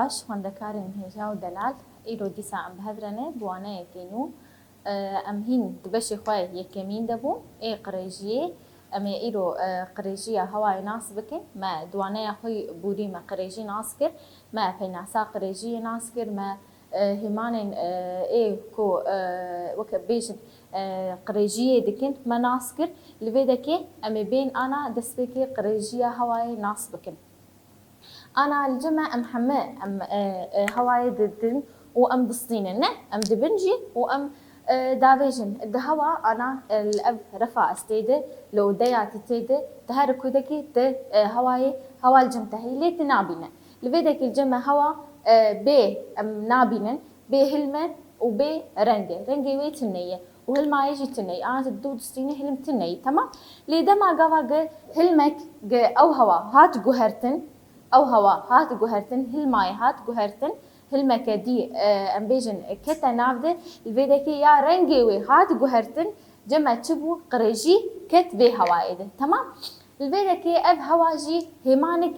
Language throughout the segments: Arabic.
باش خوندەکارن هێژا و دەلال ئیرۆ دیسا ئەم بهەدرەنێ بوانەیەکەین و ئەم هین بەشی خۆی یەکەمین دەبوو ئێ قڕێژیێ ئەمێ ئیرۆ قڕێژیە هەوای ناس بکەین مە دوانەیە خۆی بوریمە قڕێژی ناس کرد مە پەیناسا قڕێژیە ناس کرد مە هێمانên ê ku weke bêjin qirêjiyê dikin me nas kir li vê dekê em ê bên ana destpêkê qirêjiya hewayê nas bikin. Ana li cem em heme em hewayê didin û em distînin ne em dibin jî û em davêjin di hewa ana li ev refa estê de li odeya tê de di her kudekê di hewayê hewa li cem te heye lê tu nabîne. Li vê dekê li cem hewa bê em nabînin bê hilme û bê rengê rengê wê tuneye û hilmayê jî tuney ana tu dû distînî hilim tuneyî temam lê dema gava gi hilmek gi ew hewa hat guhertin ew hewa hat guhertin hilmayê hat guhertin hilmeke dî em bêjin kete nav de li vê dekê ya rengê wê hat guhertin ceme çi bû qirêjî ket vê hewayê de temam. Li vê dekê ev hewa jî hêmanek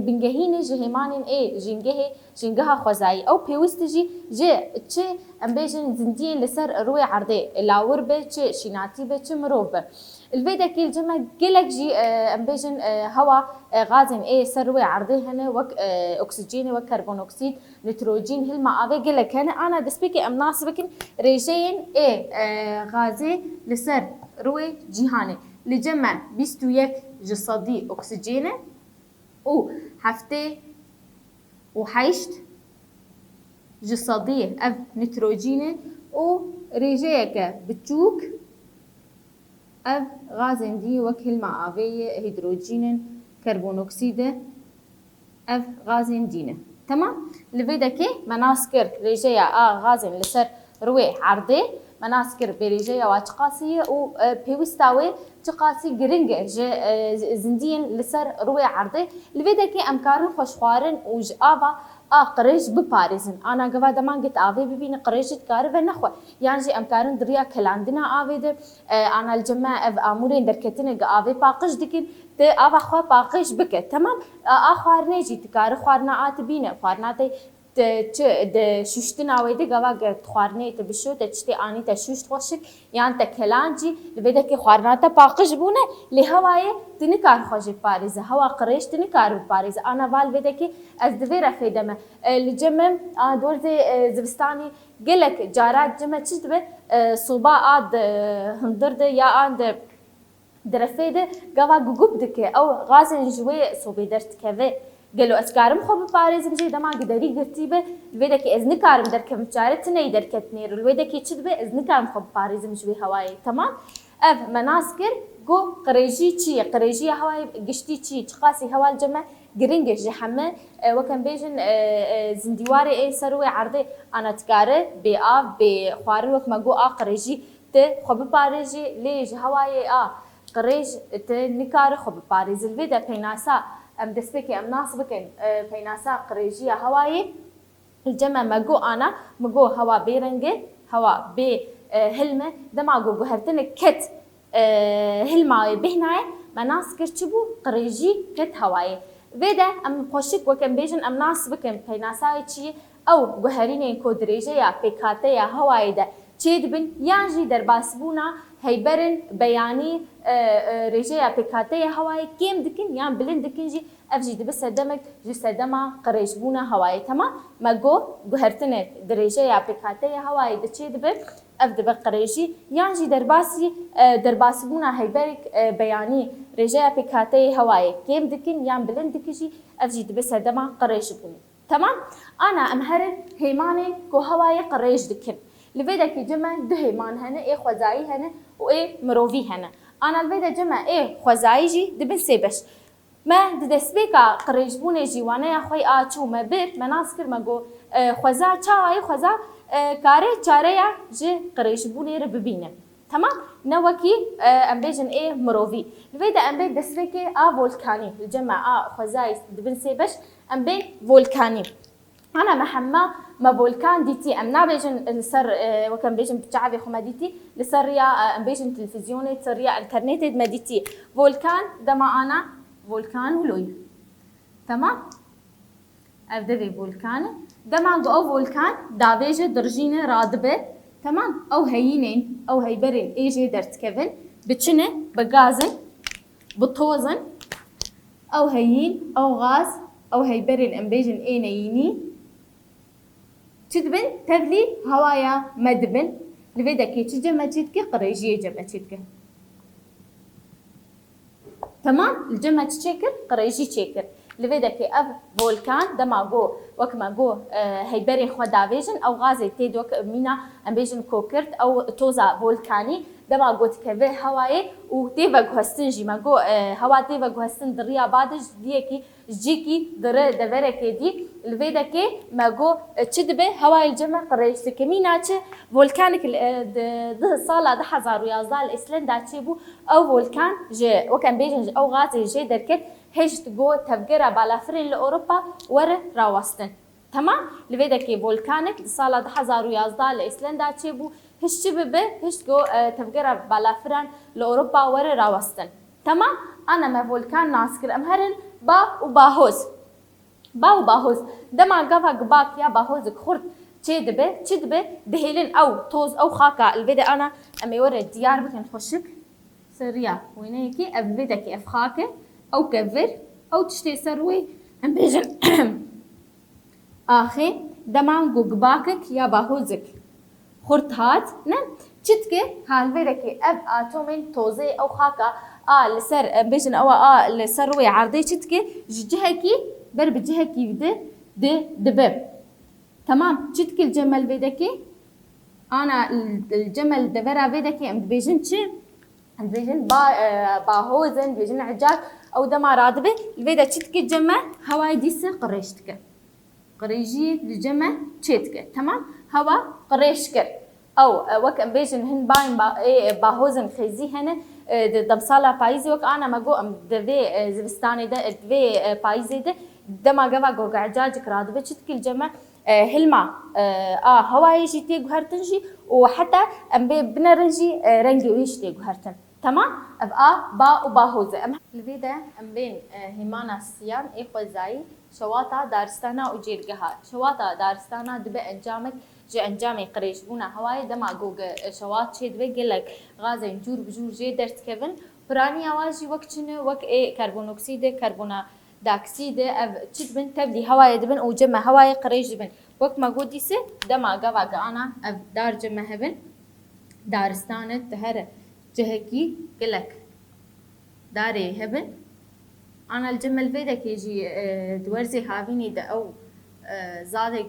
bingehînê ji hêmanên ê jîngehê jîngeha xwezayî ew pêwîst jî ji çi em bêjin zindiyên li ser rûyê erdê lawir be çi şînatî be çi mirov be. Li vê dekê li cem gelek jî em bêjin hewa gazên ê ser rûyê erdê hene wek oksîjenê wek karbonoksit nitrojîn hilma avê gelek hene ana destpêkê em nas bikin rêjeyên ê gazê li ser rûyê cîhanê. Li cem 21 ji sedî oksîjenê û heftê û heşt ji sedî ev nitrojînê û rêjeyeke biçûk ev gazên dî wek hilma avê hîdrojînên karbonoksidê ev gazên dî ne. Temam li vê dekê me nas kir rêjeya a gazên li ser rûyê erdê me nas kir bê rêjeya wa çi qasî ye û pêwîsta wê çi qasî giring e ji zindiyên li ser rûyê erdê li vê dekê em karin xweşxwarin û ji ava a qirêj biparêzin ana gava deman git avê bibîne qirêjî dikare ve nexwe yan jî em karin diriya kelandina avê de ana li cem ev amûrên derketinê gi avê paqij dikin te ava xwe paqij bike temam a xwarinê jî dikare xwarina a tibîne xwarina te çi di şûştina wê de gava xwarinê te bişo te tiştê anî te şûşt xweşik yan te kelan jî li vê dekê xwarina te paqij bûne lê hewayê tu nikar xwe jî biparêze hewa qirêj tu nikar biparêze ana val vê dekê ez di vê refê de me li cem dorzê zivistanî gelek carat cem çi dibe soba a di hindir de ya an di refê de gava gugub dike ew gazên ji wê sobê derdikeve gelo ez karim xwe biparêzim jê dema giderî girtî be li vê dekê ez nikarim derkevim çare tu neyê derketnê li vê dekê çi dibe ez nikarim xwe biparêzim ji wê hewayê temam ev me nas kir got qirêjî çi ye qirêjiya hewayê giştî çi çi qasî hewa li cem giring e ji heme wek em bêjin zindîwarê ê ser wê erdê ana dikare bê av bê xwarin wek me got a qirêjî tu xwe biparêjî lê ji hewayê a qirêj tu nikare xwe biparêzî li vê de peynasa em destpêkê em nas bikin peynasa qirêjiya hewayê li cem me got ana me got hewa bê rengê hewa bê hilme dema got guhertinek ket hilmayê bêhnaye me nas kir çi bû qirêjî ket hewayê vê de em xweşik wek em bêjin em nas bikin peynasayê çi ye ew guherînên ku di rêjeya pêkhateya hewayê de çê dibin yan jî derbasbûna heyberên beyanî rêjeya pêkhateya hewayê kêm dikin yan bilind dikin jî ev jî dibe sedemek ji sedema qirêjbûna hewayê temam me got guhertinê di rêjeya pêkhateya hewayê de çê dibe ev dibe qirêjî yan jî derbasbûna heyberek beyanî rêjeya pêkhateyê hewayê kêm dikin yan bilind dikin jî ev jî dibe sedema qirêjbûnê temam ana em herin hêmanên ku hewayê qirêj dikin li vê dekê cem du hêman hene ê xwezayî hene û ê mirovî hene ana li vê de cem ê xwezayî jî dibin sê beş me di destpêka qirêjbûnê jîwaneya xwe a çû me bir me nas kir me got xweza çawayê xweza karê çareya ji qirêjbûnê re bibîne temam ne wekî em bêjin ê mirovî li vê de em bê destpêkê a volkanî li cem a xwezayî dibin sê beş em bê volkanî ana me hema me volkan dîtî em nabêjin li ser wek em bêjin çavê xwe me dîtî li ser ya em bêjin televîzyonê ser ya internetê me dîtî volkan dema ana volkan û loy temam اف دبي فولكان دما او فولكان دافيجه درجينه رادبه تمام او هينين او هيبرين ايجي درت كيفن بتشنه بغازن بطوزن او هيين او غاز او هيبرين امبيجن اينيني تدبن تبلي هوايا مدبن لبيدكي تجمع تشتكي قريجيه جمع تشتكي تمام الجمع تشكر قريجي تشكر لبيدكي اف فولكان دما جو وكما جو هيبري خو دافيجن او غازي تيد وك مينا امبيجن كوكرت او توزا فولكاني دما جو تكبه هواي وتيفا غوستنجي ما جو هوا تيفا غوستن دريا بعدش ديكي جيكي در دبركي دي لبيدكي ما جو تشدبه هواي الجمع قريجي كميناتش فولكانيك ده صاله ده حزار ويازال اسلندا تشيبو او فولكان جي وكان بيجن او غازي جي دركت هجت جو تفجيرها بالافرين لاوروبا ور راوستن تمام لبيدكي فولكانيك صاله ده حزار ويازال اسلندا تشيبو هشببه هشت جو تفجيرها بالافرين لاوروبا ور راوستن تمام انا ما فولكان ناسكر امهرن با وباهوز با وباهوز دما قفا قباك يا باهوز خرد تشدبه دهيلن او توز او خاكا الفيدا انا امي ورا ديار بكن خشك سريا وينيكي افيدكي افخاكه او كفر او تشتي سروي ام بيجن اخي دما قباكك يا باهوزك خرد هات نم تشتكي هالفيدكي اب اتومين توزي او خاكا لسر بيجن او لسروي عرضي تشتكي جهكي بر بجهكي ده دبب تمام تشتكي الجمل فيدكي انا الجمل دبرا فيدكي ام بيجن تشي الفيجن باهوزن فيجن عجاك او دما رادبه الفيدا تشتكي الجمل هواي ديسه قريشتك قريجي الجمل تشتكي تمام هوا قريشكر او وك ام بيجن هن باين باهوزن خيزي هنا دبصالا بايزي وك انا ما جو ام دبي زبستاني ده دبي بايزي ده دما قفا جو عجاجك رادبه تشتكي الجمل هلما هواي جيتي جهرتنجي وحتى ام بنرنجي رنجي ويشتي جهرتن تمام ابقى با وباهوزه الفيدا ام بين هيمانا السيام اي زاي شواطا دارستانا وجيرجها شواطا دارستانا دبي انجامك جي انجامي قريش بونا هواي دما جوج شواط شي دبي قلك غازي جور بجور جي درت كيفن براني اواجي وقتشنو وك اي كربون اكسيد كربونا داكسيد تشد بن تبدي هواي دبن او جمع هواي قريش دبن وقت ما قوديسه دما قفا انا دار جمع هبن دارستان تهر جهكي قلك داري هبن انا الجمل فيدك يجي دورزي هافيني دا او زادق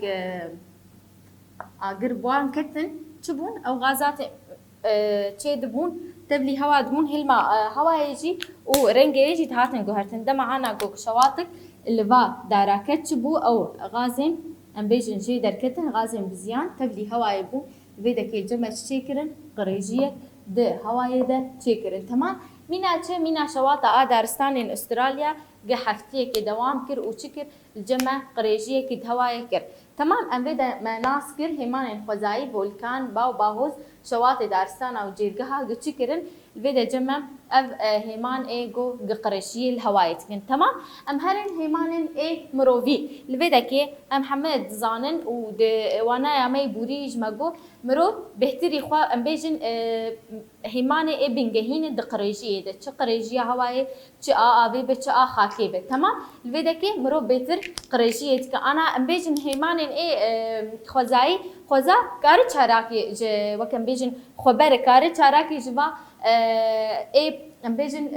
قربوان كتن تشبون او غازات تشيدبون تبلي هوا دمون هلما هوا يجي ورنجي يجي تهاتن جوهرتن دما انا جوك شواطك اللي با داراكت تشبو او غازين ام بيجن جي دركتن غازين بزيان تبلي هوا يبو فيدك الجمل تشيكرن قريجيه ده هواي ده تشيكرن تمام مينا شواطا دارستان استراليا قحفتيه كدوام كر وشكر الجمع قريجيه كد هواي كر تمام ام بدا ما ناسكر همان خزاي فولكان باو باهوز شواطئ دارستان او جيرجها قشكرن الفيدا جمع اف همان ايجو قريشي الهواي تكن تمام ام هرن همان اي مروفي الفيدا كي ام حمد زانن وانا يا مي بوريج ماجو مرو بهتري خو ام بيجن همان اي بنجهين دقريجي ده قريجي هواي تشا ابي بتشا خاكي به تمام الفيدا كي مرو بيتر قريجي تك انا ام بيجن همان اي خزاي خوزا كاري چاراكي وكم بيجن خبر كاري چاراكي جوا اي ام بيجن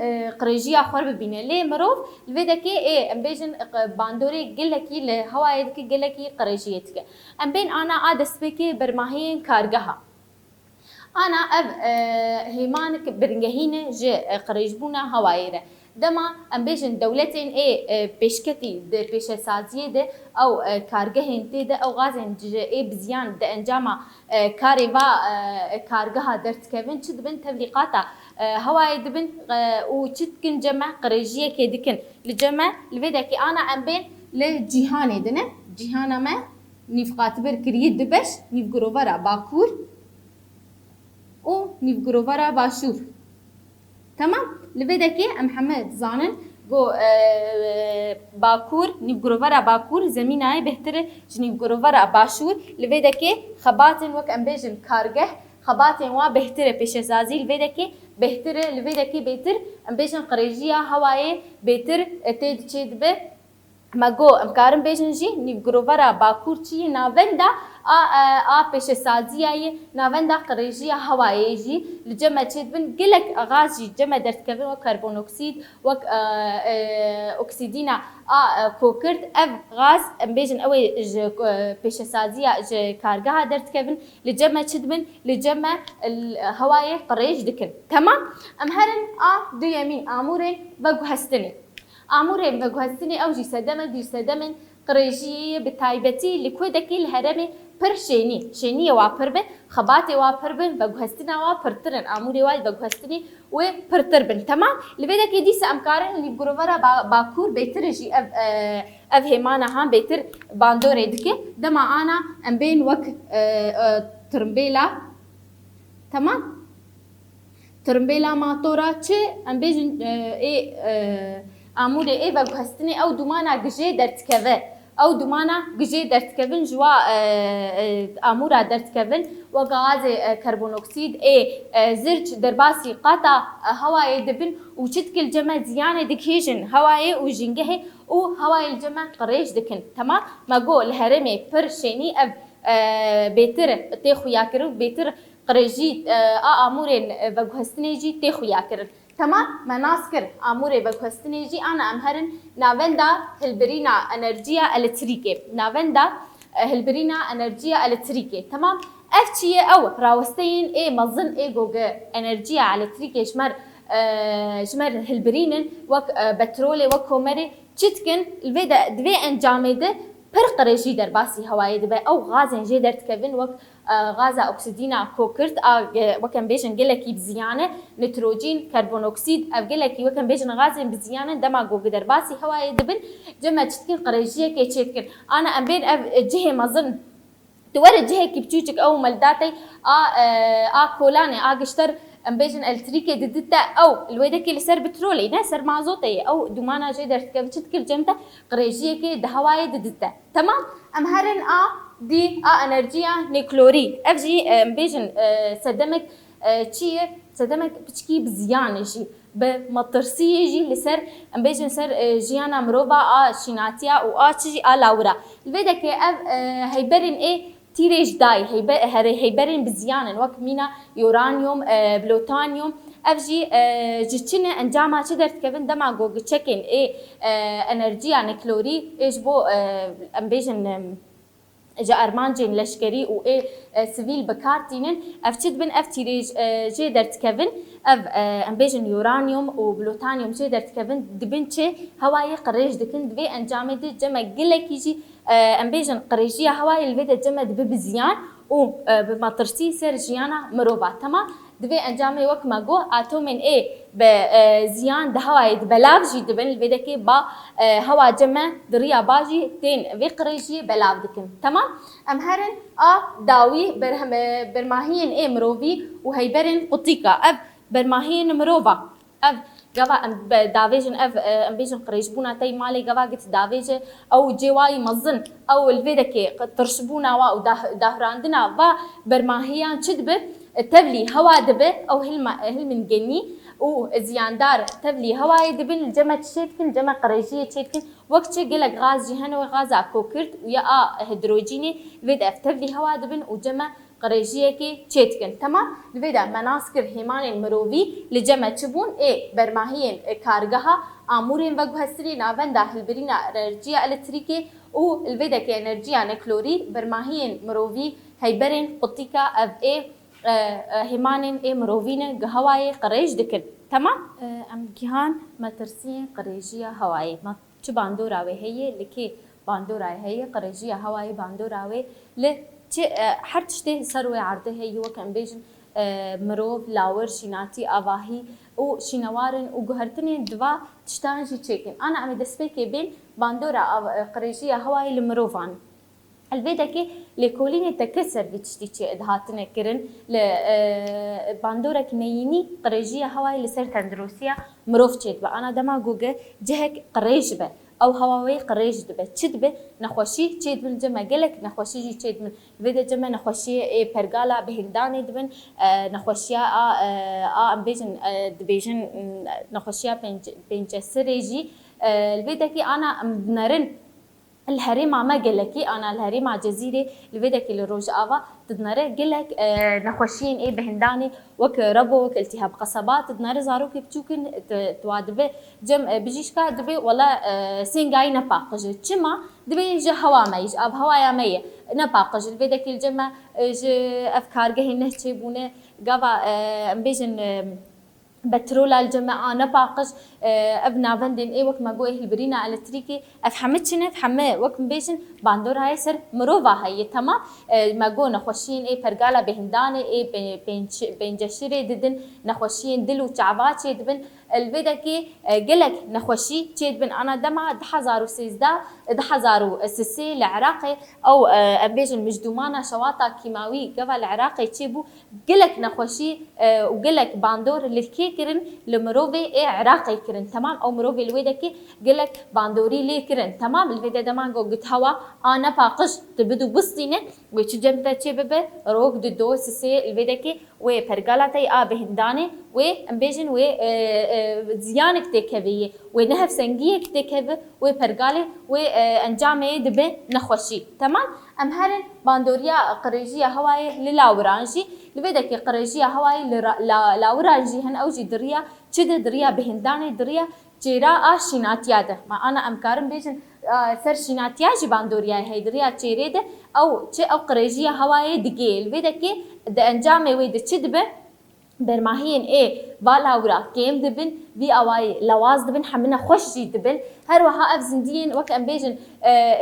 قريجيا خور ببينه لي مروف الفيدكي اي ام بيجن باندوري قلكي لهوايدكي قلكي قريجيتك ام بين انا ادسبكي برماهين كارغها انا اب هيمانك برنجهينه جي قريجبونا هوايره دما ام بيجن دولتين اي بيشكتي د بيشسازيه ده او كارغهين تي ده او غازن اي بزيان ده انجاما كاريفا كارغها درت كيفن تشد بن تبليقاتا هواي دبن وتشتكن جمع قريجيه كيدكن لجمع الفيدكي انا ام بين لجيهاني دنا جيهانا ما نفقات بركريد دبش نفقروفرا باكور و نفقروفرا باشور تمام لبدكي محمد زانن جو باکور نیوگروورا باکور زمینای بهتره جنیوگروورا باشور لویده که خباتن وک امبیجن کارگه خباتن وا بهتره پیشسازی لویده که بهتره لویده که بهتر امبیجن قریجیا هوای بهتر تید چید به مگو امکارم بیشن جی نیوگروورا باکور چی ناوندا پیشسازیای ناوندا قریجی هوایی جی لجمع چید بن گلک غازی جمع درت کبن و کربن اکسید و اکسیدینا کوکرد اف غاز بیشن اوی پیشسازیا کارگاه درت کبن لجمع چید بن لجمع هوایی قریج دکن تمام ام هرن دو یمین آمورن بگو هستنی آمورين بجهزتني أوجي سدمن دير سدمن قريجية بتايبتي لكودكي الهرمي پر شينية وابربن خباتي وابربن بجهزتنا وابرترن آموري واي بجهزتني وبرتربن تمام لبيدا كي ديس أمكارن اللي بجروفرا باكور بيترجي أف هيمانا هم بيتر باندوري دكي دما أنا أم بين وك ترمبيلا تمام ترمبيلا ماتورا چه أم بيجن آموده ای و گهستنی او دومانا گجه درتکوه او دومانا گجه درتکوین جوا آمورا درتکوین و غاز کربن اکسید ای زرچ درباسی قطع هوای دبن و چتکل جمع زیانه دکیجن هوای و جنگه و هوای الجمع قریش دکن تمام ما گو الهرمي پر شینی اف بيتر تيخو ياكرو بيتر قريجي آمورين و گهستنی جی تيخو ياكرن تمام مناسكر آموري بكوستني جي أنا أمهرن نافندا هلبرينا انرجيا الكتريكي نافندا هلبرينا انرجيا الكتريكي تمام افتشي او راوستين اي مظن اي جوجا انرجيا الكتريكي شمر هلبرينن وك بترولي وكومري تشتكن الفيدا دوي انجامده پر قريشي درباسي هواي دبي او غازن جي درتكفن وك غازا اكسيدينا كوكرت وكان بيجن جلكي بزيانه نيتروجين كربون اكسيد او جلكي وكان بيجن غازن بزيانه دما جو درباسي هواي دبن جمع تشتكن قريشيه كي تشتكن انا ام بين جهه مظن تورد جهه كي بتوجك او ملداتي كولاني قشتر ام بيجن الكتريكي ددتا او الويدكي لسر بترولي نه سر مازوتي او دومانا جي درتكف تشتكل جمتا قريشيه كي دهواي ددتا تمام ام هرن دي انرجيا نيكلوري اف جي بيجن صدمك تشي صدمك بتشكي بزيان جي بمطرسيه جي لسر ام بيجن سر جيانا مروبا شيناتيا و تشي لاورا الفيدك اف هيبرن ايه تيريج داي هيبرن بزيان وقت مينا يورانيوم بلوتانيوم افجي جتشنا انجاما تقدر كيفن دما جو تشيكن ايه انرجيا نيكلوري ايش بو امبيجن جا ارمانجين لشكري و ايه سيفيل بكارتينن افتشد بن افتيريج جي درت كيفن اف امبيجن يورانيوم و بلوتانيوم جي درت كيفن دبنتشي هواي قريج دكن دبي انجامي دي جما جلكيجي امبيجن قريجيه هواي الفيدا جما دبي بزيان و بمطرسي سر جيانا مروبا تمام دبي انجامي وك ما جو اتومين ايه بزيان ده هواي بلافجي دبن الفيدا كي با هوا جما دريا باجي تين في قريجيه بلاف دكن تمام ام هرن داوي برماهين ايه مروفي وهيبرن قطيكا اف برماهين مروفا اف جوا دافيجن اف امبيجن قريجبونا تاي مالي جوا قلت دافيجه او جواي مظن او الفيدكي ترشبونا و دهراندنا و برماهيان شدبه تبلي هوا دبه او هلمن جني و زياندار تبلي هواي دبن الجمع تشيتكن جمع قريجيه تشيتكن وقت قلق غاز جهنم وغازا كوكرت ويا هيدروجيني فيد اف تبلي هوا دبن وجمع قريجيه كي تشيتكن تمام الفيدا مناسكر هيمان المروفي لجمع تشبون ايه برماهين كارغها امورين وجهسري نافندا هلبرينا انرجيا الكتريكي و الفيدا كي انرجيا نيكلوري برماهين مروفي هيبرين قطيكا اف ايه هيمانين ايه مروفين هواي قريج دكن تمام ام جهان مترسين قريجيه هواي ما چ باندوراوي هي لكي باندوراي هي قريجيه هواي باندوراوي ل هر تشته سروي عرضه هي وكان بيجن مروف لاور شيناتي اواهي و شينوارن و جهرتني دوا تشتانجي تشيكن انا ام دسبيكي بين باندورا قريجيه هواي المروفان الفيدكي لكولين تكسر بتشتي إدهاتنا كرن ل باندورا كميني قريجية هواي لسر تندروسيا مروف تشيد أنا دما جوجا جهك قريج به أو هواوي قريج دبه تشد به نخوشي تشيد من جمع قلك نخوشي جي تشيد من الفيدا جمع نخوشي برجالا بهنداني دبن نخوشيا أم بيجن دبيجن نخوشيا بينج سريجي الفيدكي أنا بنرن الهريمة ما قلكي أنا الهريمة جزيرة الفيدك اللي روج آفا تدنره قلك نخوشين إيه بهنداني وك ربو وك التهاب قصبات تدنره زاروك بتشوكن توادبه جم بيجيشكا دبي ولا سينغاي نباقج تشما دبي يجي هوا ما يجي أب هوايا مية نباقج الفيدك الجمع يجي أفكار جهنه تشيبونه قابا بيجن بترولا الجماعة نباقش ابنا فندن اي وقت ما جوه البرينا الكتريكي افحمتشنه فحمه وقت بيشن باندور هاي سر مروفا هي تمام ما جو نخوشين اي برجالا بهندانه اي بينجشري ددن نخوشين دلو تعبات دبن الفيدكي قلك نخوشي تشيد بن انا دما دحزارو سيزدا دحزارو سسي العراقي او بيجن مجدومانا شواطا كيماوي قبل العراقي تشيبو قلك نخوشي وقلك باندور اللي كرن لمروفي اي عراقي كرن تمام او مروفي الويدكي قلك باندوري لي كرن تمام الفيدا دمانغو قلت هوا انا باقش تبدو بسطينه وتجمتا تشيبه روك دو سسي الفيدكي و برغالاتي بهنداني و امبيجن و زيانك تكبيه ونهف سنجيك تكب و برغالي و انجامي دبه نخوشي تمام ام هرن باندوريا قريجيه هواي للاورانجي لبدك قريجيه هواي لاورانجي هن اوجي دريا تشد دريا بهنداني دريا جيرا اشيناتيا ده ما انا امكارم بيجن سر شيناتيا جي باندوريا هي دريا تشيريده او تش او قريجيه هواي دقيل بدك د انجامي ويد تشدبه برماهين ايه بالاورا كيم دبن بي اواي لواز دبن حمنا خوش جي دبن هروها اف زندين وك ام بيجن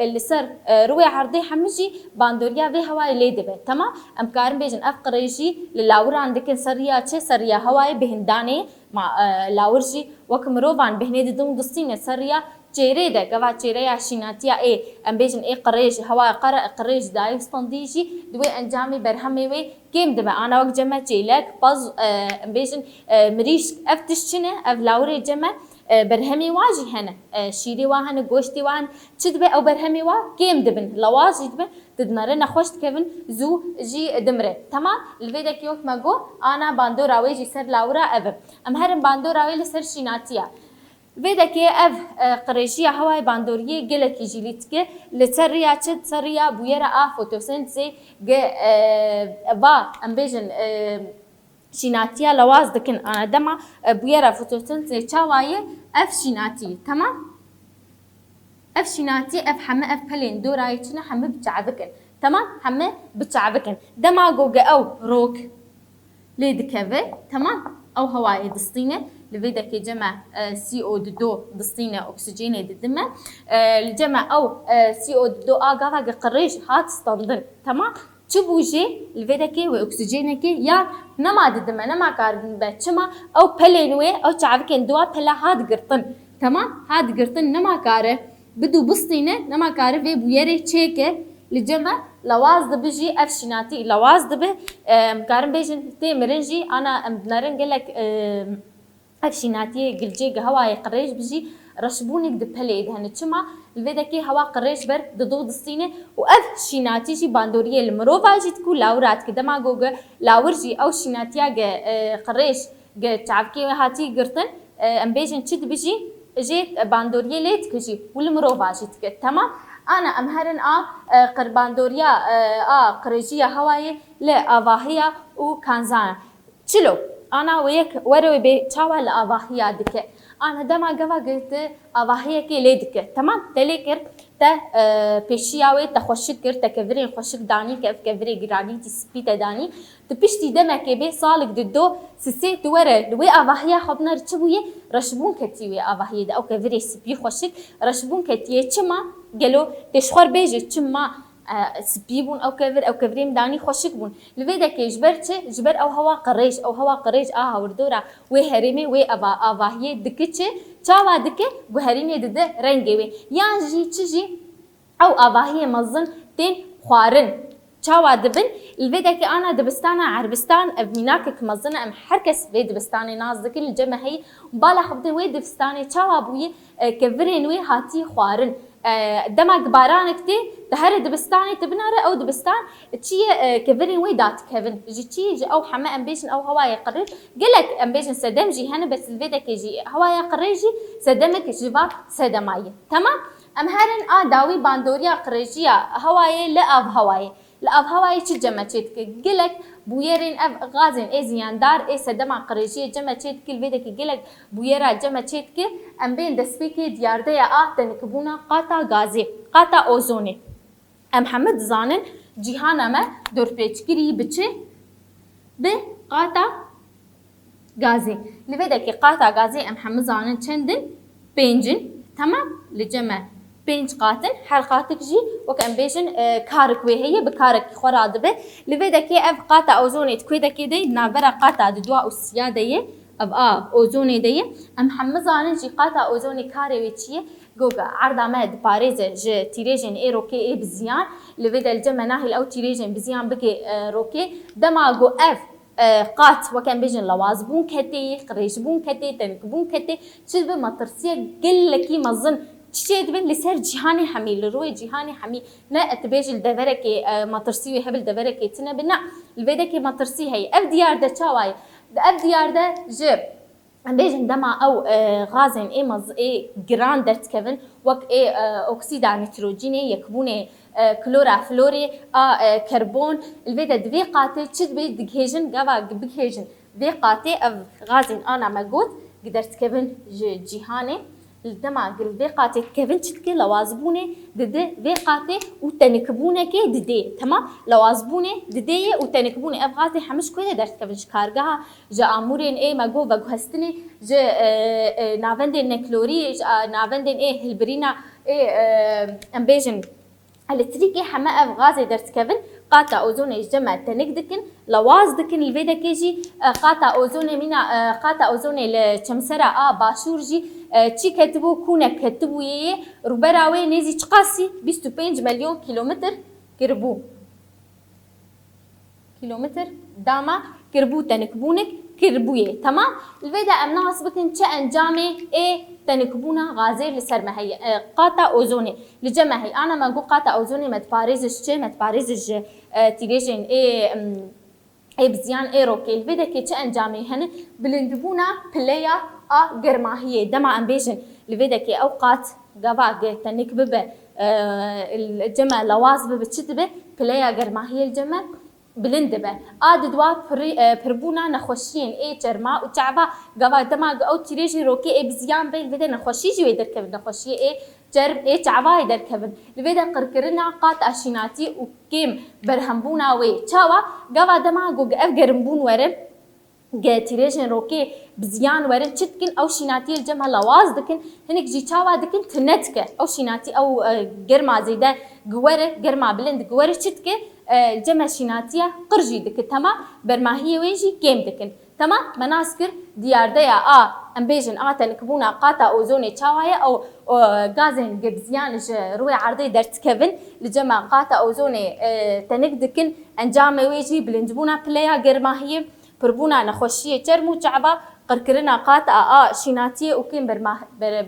اللي صار روي عرضي حمجي باندوريا في هواي لي دبن تمام ام كارم بيجن اف قريجي للاورا عندك سريا تش سريا هواي بهنداني مع لاورجي وك مروفان بهني ددون دستين سريا جيريده قوا جيريا شيناتيا اي ام بيجن اي قريج هوا قريج داي استنديجي دوي انجامي برهمي وي كيم دبا انا وقت جمع جيلك باز ام بيجن مريش افتشنه اف لاوري جمع برهمي واجي هنا شيري واهن غوشتي واهن تشدبه او برهمي وا كيم دبن لواجي دبن تدنرنا خوشت كيفن زو جي دمره تمام الفيدك يوك ماغو انا باندورا ويجي سر لاورا اف ام هرم باندورا ويل سر شيناتيا بدكي اف قريشيه هواي باندوريه قلك جيليتك لتريا تشد سريا بويرا فوتوسينثيز با امبيجن شيناتيا لواز دكن انا دما بويرا فوتوسينثيز تشاوايه اف شيناتي تمام اف شيناتي اف حما اف بلين دورايتنا حما بتعبكن تمام حما بتعبكن دما جوجا او روك ليدكافي تمام او هواي دستينه لفيدك جمع سي او دو دستينه اكسجين ددمه الجمع او سي او دو اغا قريش هات ستاندن تمام تشبوجي الفيدك واكسجينك يا نما ددمه نما كاربن باتشما او بلينوي او تعبكن دوا بلا هاد قرطن تمام هاد قرطن نما كاره بدو بسطينه نما كاره في بويري تشيكه لجمع لواز دبجي افشناتي لواز دبه مكارم بيجن تيمرنجي انا بنرن قلك افشناتي قلجي هواي قريش بجي رشبونك دبهلي دهن تشما الفيدكي هوا قريش بر ضد الصينه واف شيناتي جي باندوريه المروفا جي تكون لاورات كده ما جوجا لاورجي او شيناتيا قريش تعبكي هاتي قرطن ام بيجن تشد بجي جيت باندوريه ليت كجي والمروفا جي تمام انا امهرن قرباندوريا قريجيه هواي لا افاهيا وكانزانا تشلو انا ويك وروي بي تشاوا الافاهيا دك انا دما قوا قلت افاهيا كي ليدك تمام تليكر تا بيشياوي تخشكر تكفرين خشك داني كيف كفري غراني تسبيتا داني تبشتي دمك بي صالك ددو سسي تورا لوي افاهيا خبنا رتشبويه رشبون كتيوي افاهيا او كفري سبي خشك رشبون كتيه تشما قالوا تشخر بيجي تشما سبيبون او كفريم داني خوشك بون لفيدك جبر او هوا قريش او هوا قريش وردورا وي هريمي وي افاهيه دكتشي تشاوا دكه وهريمي دده رنگي وي يعني جي تشي او افاهيه مزن تين خوارن چاوا دبن الفيدك انا دبستانا عربستان ابميناك كمزنا ام حركس في دبستاني نازك الجمع هي بالا خبدن وي دبستاني چاوا بوي كفرين وي هاتي خوارن دما قبارانك تي دهر دبستاني تبناره او دبستان تشي كفرين وي دات كيفن جي او حما امبيشن او هواي قرر قلك امبيشن سدم جي هنا بس الفيدك جي هواي قريجي سدمك جيبا سدمايه تمام ام هرن داوي باندوريا قريجيا هواي لاب هواي لاب هواي چه جمع چيت قلك بويرين اف غازن اي زياندار اي سدما قريجيه جمع چيت كل فيدك قلك بويرا جمع چيت ك ام بين دسبيكي ديارديا تنكبونا قاتا غازي قاتا اوزوني ام محمد زانن جيهانا ما دور بيچكري بچه ب قاتا غازي لفيدك قاتا غازي ام محمد زانن چندن بينجن تمام لجمع بينج قاتن حلقاتك جي وكان بيشن كارك وهي بكارك خراد به لفيدك اف قاتا اوزوني تكويدا كيدي نابرا قاتا دوا السياده اب اوزوني دي ام حمزان جي قاتا اوزوني كاري ويتشي جوجا عرض ماد باريز ج تيريجن اي روكي اي بزيان لفيدا الجمع ناهي او تيريجن بزيان بكي روكي دماغو اف قات وكان بيجن لوازبون كتي قريشبون كتي تنكبون كتي شبه مطرسيه قلكي مظن تشيد بن لسر جهاني حميل روي جهاني حمي نا اتبيج الدفركي مطرسي ويهبل دفركي تنا بنا البيدكي مطرسي هي اف ديار ده تشاواي اف ديار ده جيب بيجن دما او غازن اي مز اي جراندت كيفن وك اي اوكسيد نيتروجيني يكبوني كلورا فلوري كربون البيدا دفي قاتل تشد بي دكهيجن غابا بكهيجن في قاتي اف غازن انا مجود قدرت كيفن جهاني الدما قل في قاتي كيفن تشتكي لوازبوني ددي في قاتي وتنكبونه كي ددي تمام لوازبوني ددي وتنكبوني ابغاتي حمش كويده درت كيفن شكارغها جا امورين اي ماغو بغهستني جا نافندين نكلوري نافندين اي هلبرينا اي امبيجن التريكي حما ابغازي درت كيفن قاتا اوزوني جمع تنكدكن لوازدكن الفيدا كيجي قاتا اوزوني مينا قاتا اوزوني لشمسرا باشورجي چی كتبو كونا كتبو يه روبراوي نيزي تقاسي 25 مليون كيلومتر كربو كيلومتر داما كربو تنكبونك كربويه تمام الفيدا امناس بكن چه انجامي اي تنكبونا غازير لسر مهي قاتا اوزوني لجمع هي انا ما نقول قاتا اوزوني مت باريزش چه مت باريزش تيريجن اي بزيان اي روكي الفيدا كي چه انجامي هن بلندبونا بلايا گرماهیه دما امبیشن لفیده که اوقات گاوا تنک ببه الجمع لواز ببه چت به پلیا گرماهیه الجمع بلند به دوا پربونا نخوشین ای چرما و چعبا گاوا دما او تیریجی روکی ای بزیان به لفیده نخوشی جوی در کبن نخوشی ای جرب ای چعبا در کبن لفیده قرکرنا قات اشیناتی و کیم برهمبونا وی چاوا گاوا دما گو اف گرمبون ورم تيريجن روكي بزيان ورن تشتكن او شيناتي الجمع لواز دكن هنك جي تشاوا دكن تنتك او شيناتي او جرما زيدا جوره جرما بلند جوره تشتك الجمع شيناتيا قرجي دك تمام برماهيه ويجي كيم دكن تمام مناسكر ديار ديا امبيجن تنكبونا قاتا اوزوني تشاوايا او غازن بزيان روي عرضي درت كيفن الجمع قاتا اوزوني تنكدكن انجام ويجي بلندبونا بلايا جرماهيه بربونا نخوشيه ترمو تعبا قركرنا قاتا شيناتيه وكين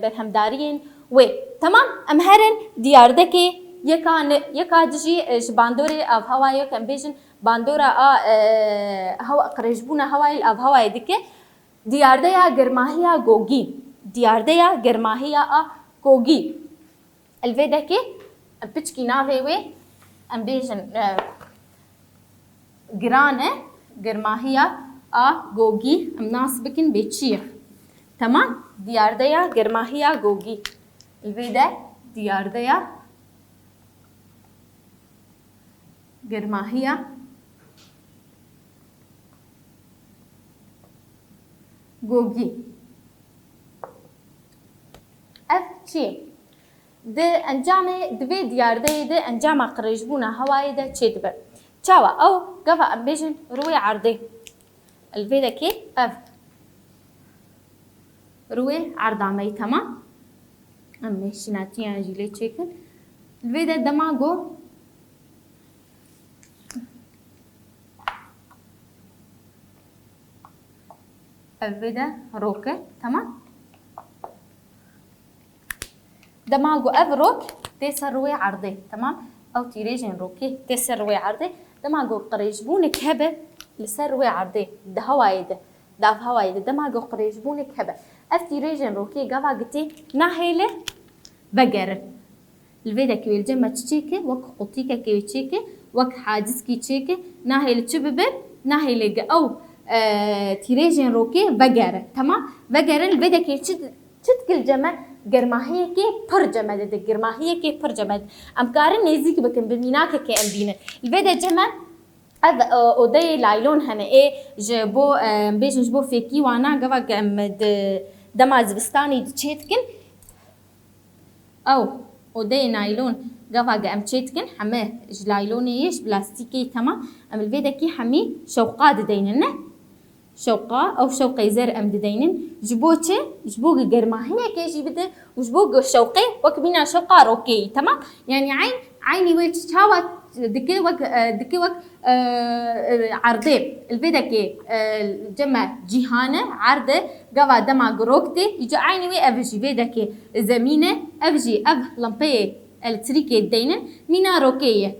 برهمدارين وي تمام امهرن ديار دكي يكا دجي باندوري اف هواي كان بيجن باندورا هوا قريجبونا هواي اف هواي دكي ديار ديا گرماهيا گوگي ديار ديا گرماهيا گوگي الفيدكي بيچكي نافي وي ام بيجن گرانه گرماهيا گوگي مناسبكن بيتشيخ تمام ديارديا گرماهيا گوگي الفيدا ديارديا گرماهيا گوگي اف چي د انجام دوي دياردي د انجام قريجبونا هواي د چيدبر چاوا او قفا امبيجن روي عرضي الفيدا كي اف روي عرضامي تمام امي شناتيا جيلي تشيكن الفيدا دماغو الفيدا روكي تمام دماغو اف روك تسروي عرضي تمام او تيريجن روكي تسروي عرضي دماغو قريجبونك هبه لسروي عرضي ده هوايده داف هوايده دماغو قريجبونك هبه اف تيريجن روكي قفا قتي ناهيله بقر الفيدا كويل جمع تشيكي وك قطيكا كوي تشيكي وك حاجزكي تشيكي ناهيله تشببه ناهيله او تيريجن روكي بقر تمام بقر الفيدا كي تشتكل جمع گرماهی که پر جمع ده گرماهی که پر جمع ام کارن نزدیک بکن بمیناک که ام بینه الویدا جمع اذ اودای لایلون هنه ای جبو بیشن جبو فيكي وانا قوا ام دماز بستاني تشيتكن او اودای نايلون قوا ام تشيتكن حمه جلايلونيش بلاستيكي تمام ام الفيدا كي حمي شوقات ديننا شوقة أو شوقي زر أم دينين جبوتي جبوق جرماهية كيجي بده وجبوق شوقي وكبينا شوقة روكي تمام يعني عيني ويش شاوت دكي وك عرضي الفيدا كي جمع جهانة عرضه قوا دما جروكتي يجي عيني وي أفجي فيدا كي زمينة أفجي لمبي التريكي دينين مينا روكية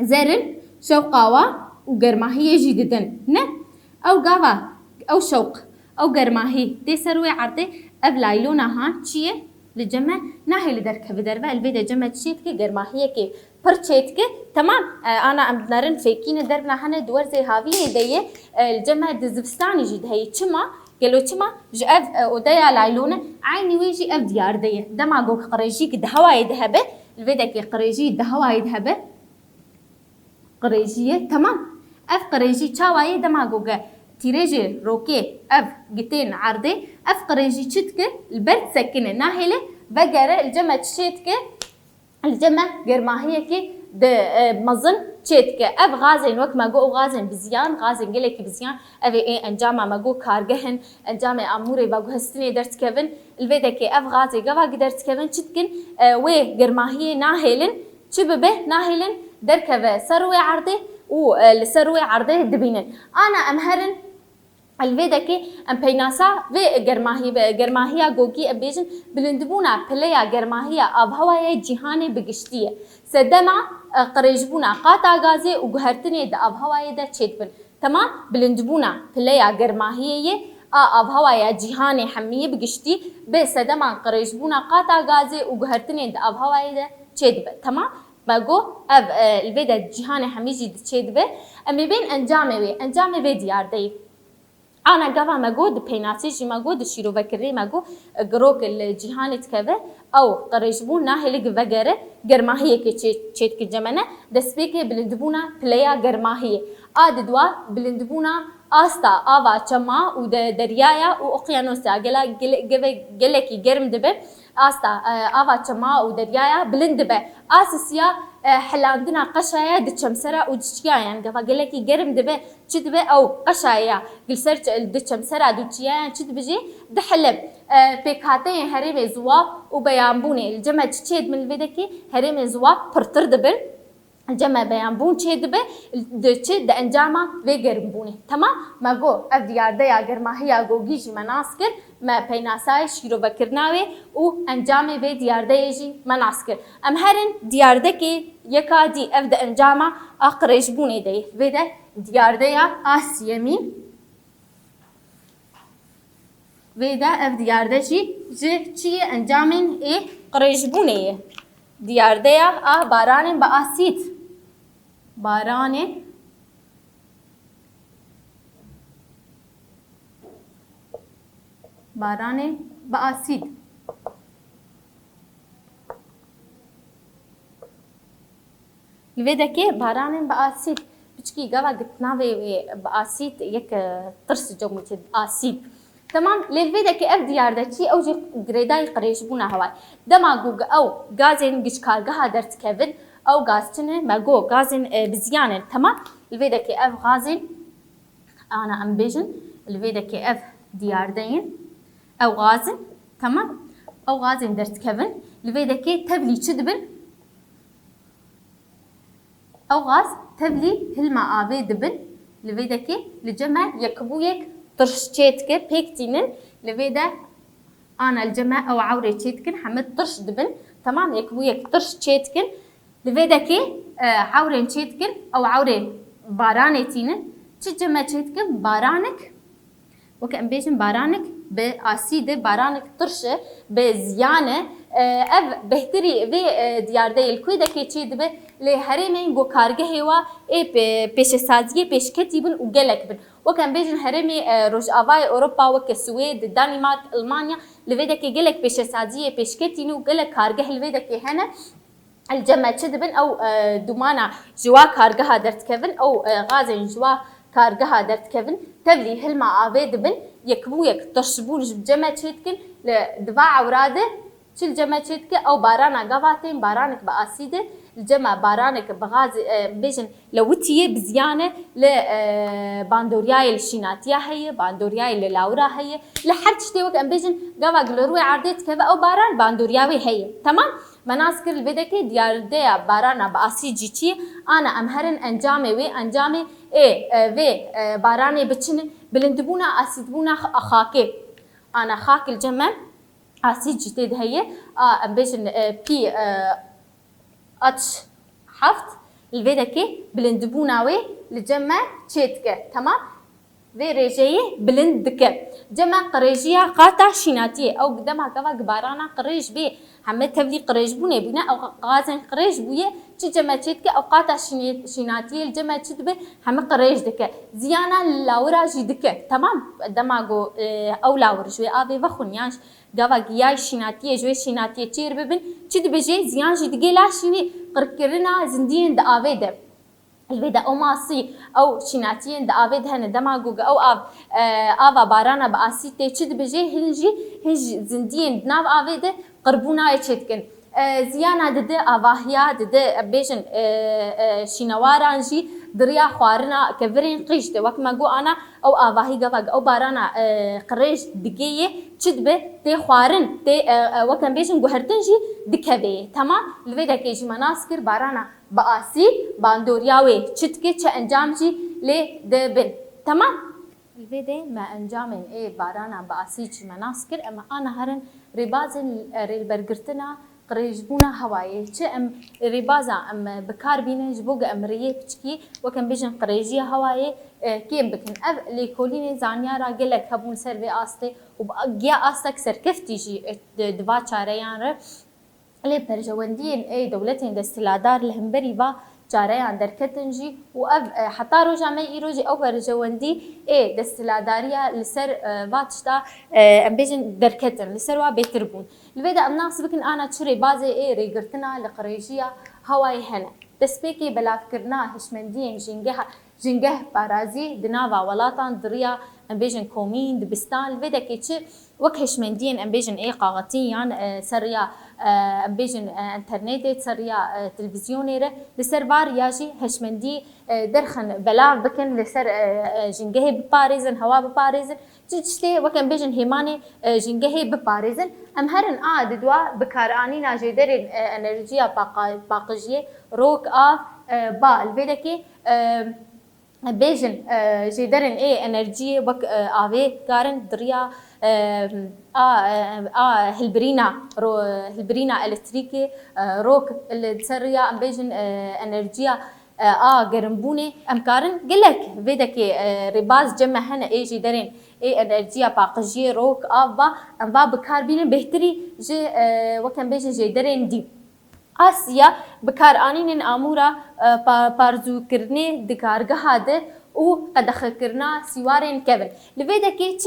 زرن شوقاوا وجرماهية جديدن نه او قوا او شوق او گرماهی تسروي عرضي اب لايلونا ها چيه لجمع ناهي لدركه بدربه الفيدا جمع تشيت كي گرماهيه كي پرچيت كي تمام انا ام نرن فيكين دربنا هنا دور زي هاويني ديه الجمع دزبستاني جد هي چما قالوا چما جاف وديا لايلونا عيني ويجي اب ديار ديه دماغو قريجي دهواي ذهبه الفيدا كي قريجي دهواي ذهبه قريجيه تمام اف قريجي چاواي دماغوغا تيريجي روكي اف جتين عرضي اف قريجي تشتك البرد سكنه ناهله بقره الجمع تشيتك الجمع غرماهيه كي د مزن تشيتك اف غازن وك ما جو غازن بزيان غازن قلك بزيان اف اي انجاما ما جو كارجهن انجام اموري باغو هستني درت كيفن الفيدا كي اف غازي قوا قدرت كيفن تشتكن وي غرماهيه ناهلن تشببه ناهلن دركبه سروي عرضي والسروي عرضه دبينن انا امهرن الفيدا كي ام بيناسا في گرماهيا گوگي ابيجن بلندبونا بليا گرماهيا اب هواي جهاني بگشتيه سدما قريجبونا قاتا غازي وغهرتني د اب هواي د چيتبن تمام بلندبونا بليا گرماهيه اب هواي جهاني حميه بگشتي بسدما قريجبونا قاتا غازي وغهرتني د اب هواي د چيتبن تمام ماگو اب الفيدا جهان حميجي دچيدبه امي بين انجامي في ديار دي انا قبا ماگو د بيناتيجي ماگو د شيرو بكري ماگو جروك الجهان تكبه او قريشبون ناهلق وغره گرماهيه كي چيت كي جمنه دسبيكي بلندبونا بلايا گرماهيه اد دوا بلندبونا استا اوا چما و دريايا و اقيانوسا گلكي گرم دبه استا اوا چما و دريايا بلند به اساسيا حلاندنا قشايا دچمسرا و دچيا يعني قفا گلكي گرم دبه چدبه او قشايا گلسر دچمسرا دچيا چد بجي دحلب بكاتين هريم زوا و بيانبوني الجمع تشيد من الفيدكي هريم زوا پرتر دبن الجمع بيانبون تشيد به دچ د انجاما و گرمبوني تمام ماگو اف ديار ديا گرماهيا گوگيجي مناسكر ما بيناساي شيرو بكرناوي و انجامي به ديار ديجي مناسكر ام هرن ديار دكي يكادي اف د انجاما اقريجبوني دي ودا ديار ديا اسيمي ودا اف ديار دجي جي انجامن اي قريجبوني ديار ديا باران باسيت باران باسيد الفيدكي باران باسيد بچكي قوا قتناوي باسيد يك طرس جومت اسيد تمام للفيدكي اف ديار دچي او جي جريداي قريشبونا هواي دماغو او غازين گشكارغا درت كيفن او غازتنه ماغو غازين بزيان تمام الفيدكي اف غازين انا امبيجن الفيدكي اف ديار دين او غازن تمام او غازن درت كيفن الفيدكي تبلي چدبن او غاز تبلي هلما ابي دبن الفيدكي لجمع يكبويك ترش تشيتك بيكتينن لفيدا أنا الجمع أو عوري تشيتكن حمد ترش دبن تمام يكبويك ترش تشيتكن لفيدا كي عوري تشيتكن أو عوري باراني تينن تجمع تشيتكن بارانك وكأن بيجن بارانك بأسيد بارانك ترشة بزيانة اف بهتري في ديار دي الكويدة كي تشيد به لهرمين جو كارجه هوا بيش سازية بيش كتيبن وجلك بن وكان بيجن هرمي روج افاي اوروبا وكالسويد الدنمارك المانيا لفيدا كي جلك بيش سازية بيش كتينو وجلك كارجه لفيدا كي هنا الجمع تشدبن او دومانا جوا كارجها درت كيفن او غازن جوا كارجها درت كيفن تبلي هلما افيد بن يكبويك تشبون جمع تشيتكن لدفاع اوراده شل جمع تشيتك او بارانا قفاتين بارانك باسيده الجمع بارانك بغاز بيجن لوتيه بزيانه لباندورياي الشيناتيا هي باندورياي اللاورا هي لحد شتي وقت ام بيجن قفا قلروي عرديت كذا او باران باندورياوي هي تمام مناسكر الفيديكي ديار ديا بارانا باسي جيتي انا امهرن انجامي وي انجامي في باراني بتشن بلندبونا اسيدبونا اخاكي انا خاك الجمع اسيد جديد هي امبيجن بي اتش حفت الفيدكي بلندبوناوي لجمع تشيتكه تمام في ريجيه بلندك جمع قريجيه قاطع شيناتيه او قدامها كفا قبارانا قريج بي حمد تبلي قريج بوني بنا او غازن قريج بويه جمع تشيتكه او قاطع شيناتيه الجمع تشتبه حمد قريج دكه زيانا لاورا جدكه تمام دماغو او لاور شوي ابي بخونياش قفا قياي شيناتيه جوي شيناتيه تشير ببن تشد بجي زيان جدكه لا شيني قركرنا زندين دا افيده الفيدا او ماسي او شيناتين دا افيد هن دماغوغ او افا بارانا باسيتي تشد بجي هنج زندين ناف افيده قربونا يتشتكن زيانا دد افاهيا دد بيجن شينوارانجي دريا خوارنا كفرين قيشت وقت ما جو انا او افاهي قفق او بارانا قريش دقيه تشدبه تي خوارن تي وقت بيجن جوهرتنجي دكبه تمام الفيدا كيجي مناسكر بارانا باسي باندورياوي تشتكي تش انجامجي لي دبن تمام الفيدا ما انجامن اي بارانا باسي تش مناسكر اما انا هرن ريبازن ريلبرغرتنا قريجبونا هواي تش ام ريبازا ام بكار بينا جبوغ ام ريه بتشكي وكان بيجن قريجيه هواي كيم بكن اف ليكوليني زانيا راجلك هبون سيرفي استي وباجيا استك سركفتيجي دفا چاريان لي برجوندين اي دولتين دستلادار لهمبري با جاريان دركتنجي واف حتى روجا ما يروجي او برجوندي اي دستلاداريا لسر باتشتا ام بيجن دركتن لسر وا بيتربون الفيدا الناس بكن انا تشري بازي اي ريغرتنا لقريجيا هواي هنا دسبيكي بلا فكرنا هشمندين جنگه بارازي دنافا ولاتان دريا ام بيجن كومين دبستان الفيدا كيتش وك هشمندين ام بيجن اي قاغتيان سريا ام بيجن انترنت سريا تلفزيونيره لسر بار ياجي هشمندي درخن بلا بكن لسر جنگه بباريزن هوا بباريزن تشتي وكان بيجن هيماني جنگه بباريزن ام هرن ددوا بكاراني ناجيدر انرجيا باقجيه روك با الفيدكي بيجن جيدرن اي انرجي وك افي كارن دريا هلبرينا الكتريكي روك السريا ام بيجن انرجيا قرنبوني ام كارن قلك فيدكي ريباز جمع هنا اي جيدرن اي انرجيا باقجي روك افا ام با بكاربين بهتري جي وكان بيجن جيدرن دي آسیا بکار آنین آمورا پارزو کرنه دکارگه هاده او قدخ کرنا سوارن کبن لویده که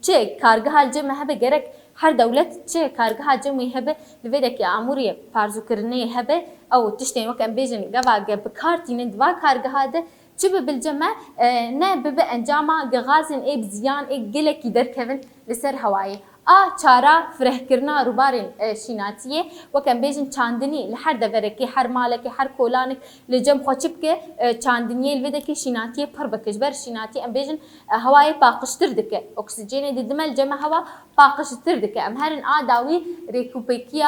چه کارگه هال جمع هبه گرک هر دولت چه کارگه هال جمعی هبه لویده که آموری پارزو کرنه هبه او تشتین وکن بیجن گوا بکار تینن دوا کارگه هاده چه بالجمع نه بب انجاما غازن ای بزیان ای گله کی در کبن لسر هوایی چارا فرهکرنا روبارین شیناتیه وکم بیشن چاندنی لحر دورکی هر مالکی هر کولانک لجم خوچب که چاندنیه الوده که شیناتیه پر بکش بر شیناتی ام بیشن هوای پاکشتر دکه اکسیژن دیدمل جمع هوا پاکشتر دکه ام هرن داوی ریکوپیکیا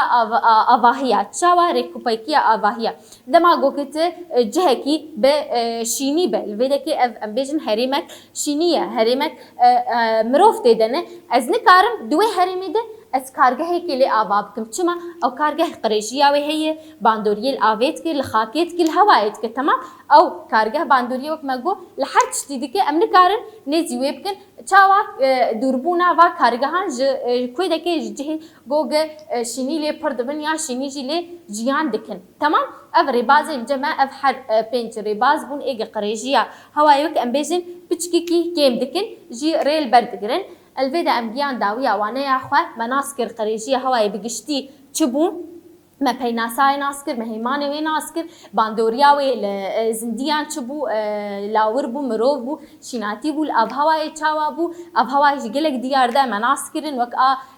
آواهیا چاوا ریکوپیکیا آواهیا دما گوکت جهکی به شینی به الوده که ام بیشن هریمک شینیه هریمک مروف دیدنه از نکارم دوی هریمی ده از کارگاهی که لی آواب کم چما او کارگاه قریشی آوی هی باندوریل آوید که لخاکیت که لحوایت که تمام او کارگاه باندوری وقت مگو لحر تشتیدی که امن کارن نیزی وی بکن چاوا دوربونا و کارگاهان کوی دکی جهی گوگ شینی لی پردبن یا شینی جی لی جیان دکن تمام اف رباز جمع اف هر پنج رباز بون ایگ قریشی هوای وقت ام بیشن بچکی کی کیم دکن جی ریل بردگرن الفيدا أمجيان داوية وانا أخوة مناسكر قريجية هواي بقشتي تشبون ما بيناساي ناسكر ما هيماني وين ناسكر باندورياوي زنديان تشبو لاوربو مروبو شيناتي بو الأب هواي تشاوابو أب هواي جيلك ديار دا مناسكرن وك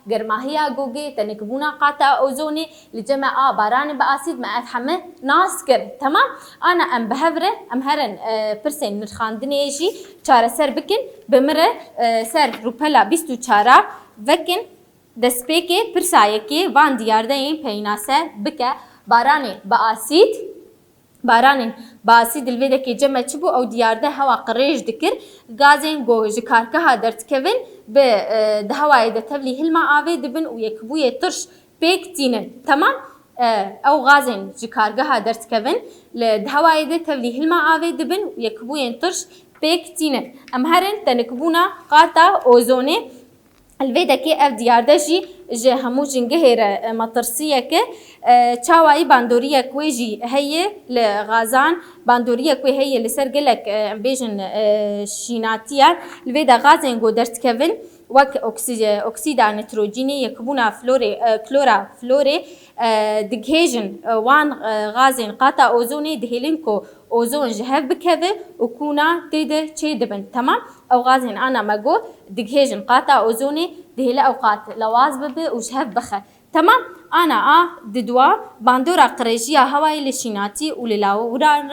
گرماهيا جوجي تنكبونا قاطع أوزوني لجمع باران بأسيد ما أفهمه ناسكر تمام أنا أم بهفره أم هرن برسين نرخاندني إيشي چارة سر بكن بمره سر روبلا بيستو چارة وكن دسپیکی پرسایه که وان دیارده این پیناسه بکه باران باسید الویده که جمع چبو او دیارده هوا قریش دکر گازین گو جکارکه ها درد کون به دهوای ده تبلی هلما آوه دبن و یکبوی ترش پیک تینن تمام او غازین جکارکه ها درد کون لدهوای ده تبلی هلما آوه دبن و یکبوی ترش پیک تینن ام هرن تنکبونا قاطع اوزونه الفيدا كي اف ديارده جي همو جنگهر مطرسيه كي چاواي باندوريه كويجي هي لغازان باندوريه كوي هي لسرگلك بيجن شيناتيان الفيدا غازين جو درت كيفن وك اوكسيدا نيتروجيني يكبونا كلورا فلوري دغهيجن وان غازين قاطع اوزوني دهيلينكو اوزون جهف بكذا وكونا تيدا تشيدبن تمام او غازين انا ماجو دغهيجن قاطع اوزوني دهيلا اوقات لواز ببي وجهف بخه تمام انا ددوا باندورا قريجيا هواي لشيناتي وللاوران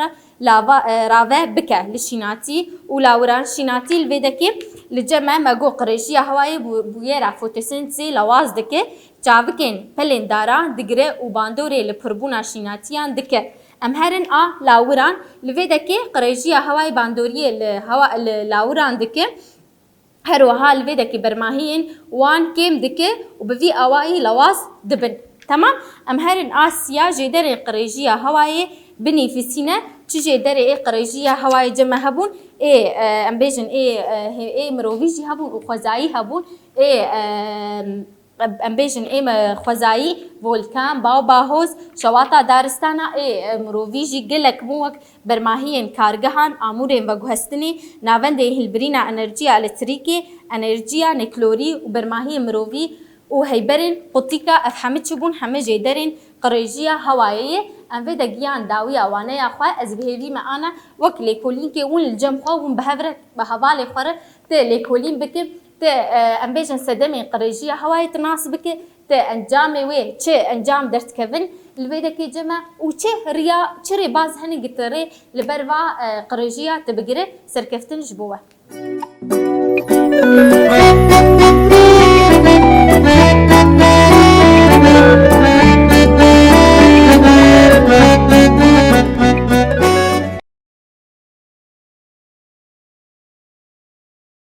رافا بكا لشيناتي ولاوران شيناتي الفيدكي لجمع ماجو قريجيا هواي بويرا فوتوسينتسي لواز دكي چاوكين پلين دارا دگره و باندوري لپربونا شيناتيان دكه ام هرن لاوران لفيدكي قريجيا هواي باندوري الهواء لاوران دكه هر وها لفيدكي برماهين وان كيم دكه وبفي اوائي لواس دبن تمام ام هرن اسيا جدر قريجيا هواي بني في سينا تجي دري قريجيا هواي جمع هبون ام بيجن مروفيجي هبون وخزاي هبون ام بيجن خوزایی ولکان باهوز شواطا دارستانا مروفيجي گلک موک برماهین کارگهان آمورین و گوهستنی ناونده هلبرینا انرژیا الکتریکی انرژیا نکلوری و برماهین مروفی و هیبرین قطیکا افهمت شبون همه جیدرین قریجیا هواییه ام فيدا جيان داوية وانا يا اخوة از بهيفي معانا وك ليكولين كي ون الجم خوون بهفرة بهبالي خورة تي ليكولين بكم ام بيجن سدمي قريجية هواي تناسبك ت انجامي وي تشي انجام درت كفن الفيدا كي جمع وتشي ريا تشري باز هني قطري لبروا قريجية تبقري سركفتن جبوه